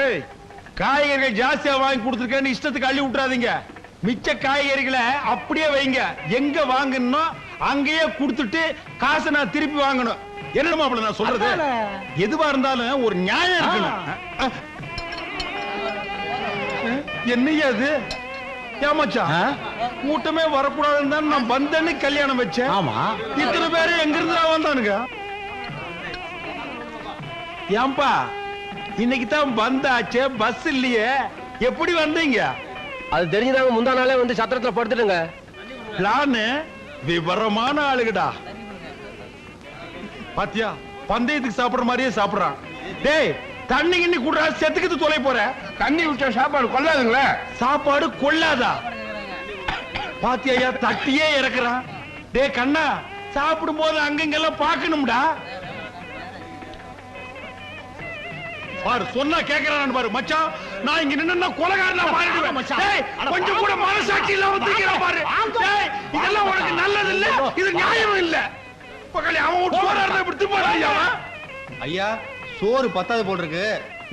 ஏய், காய்கறிகள் ஜாஸ்தியா வாங்கி கொடுத்துருக்கேன்னு இஷ்டத்துக்கு அள்ளி விட்டுறாதீங்க. மிச்ச காய்கறிகளை அப்படியே வைங்க. எங்க வாங்கணும் அங்கேயே கொடுத்துட்டு காசை நான் திருப்பி வாங்கணும். என்னமா அப்படி நான் சொல்றது? எதுவா இருந்தாலும் ஒரு நியாயம் இருக்கணும். என்னையா அது? ஏமாச்சா கூட்டமே வரக்கூடாதுன்னு தான் நான் வந்தேன்னு கல்யாணம் வச்சேன். ஆமா, இத்தனை பேரு எங்க இருந்து வந்தானுங்க? ஏன்பா இன்னைக்கு தான் வந்தாச்சே, பஸ் இல்லையே, எப்படி வந்தீங்க? அது தெரிஞ்சுதாங்க முந்தா நாளே வந்து சத்திரத்துல படுத்துட்டுங்க. பிளானு விவரமான ஆளுகடா. பாத்தியா, பந்தயத்துக்கு சாப்பிடுற மாதிரியே சாப்பிடுறான். டேய், தண்ணி கிண்ணி கூடுறா, செத்துக்கிட்டு தொலை போற. தண்ணி விட்டா சாப்பாடு கொள்ளாதுங்களே. சாப்பாடு கொள்ளாதா? பாத்தியா, தட்டியே இறக்குறான். டேய் கண்ணா, சாப்பிடும் போது அங்கங்கெல்லாம் பார்க்கணும்டா. பாரு, சொன்னா கேக்குறான்னு பாரு. மச்சான், நான் இங்க நின்னா கொலைகாரனா மாறிடுவேன். டேய், கொஞ்சம் கூட மனசாட்சி இல்லாம தூக்கிறான் பாரு. டேய், இதெல்லாம் உனக்கு நல்லது இல்ல, இது நியாயம் இல்ல. பக்கத்துல அவன் ஒரு சோறா இருந்தா இப்படி திப்பாரு. ஐயா, சோறு பத்தாது போல் இருக்கு,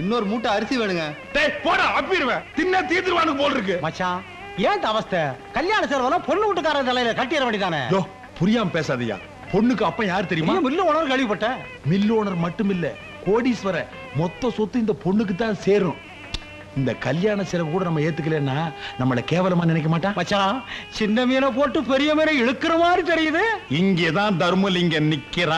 இன்னொரு மூட்டை அரிசி வேணுங்க. டேய் போடா, அப்பிடுவேன். தின்ன தீத்துருவானு போல் இருக்கு. மச்சான், ஏன் அவஸ்தை? கல்யாண செலவெல்லாம் பொண்ணு வீட்டுக்கார தலையில கட்டிட வேண்டியதானே? யோ, புரியாம பேசாதயா. பொண்ணுக்கு அப்ப யார் தெரியுமா? மில்லு ஓனர் கேள்விப்பட்டேன். மில் ஓனர் மட்டும் இல்ல, கோடீஸ்வர. மொத்த சொத்து இந்த பொண்ணுக்கு தான் சேரும். இந்த கல்யாண செலவு கூட நம்ம ஏத்துக்கலன்னா நம்மள கேவலமா நினைக்க மாட்டான். மச்சான், சின்ன மீனை போட்டு பெரிய மீனை இழுக்கிற மாதிரி தெரியுது. இங்கேதான் தர்மலிங்கம் நிக்கிறான்.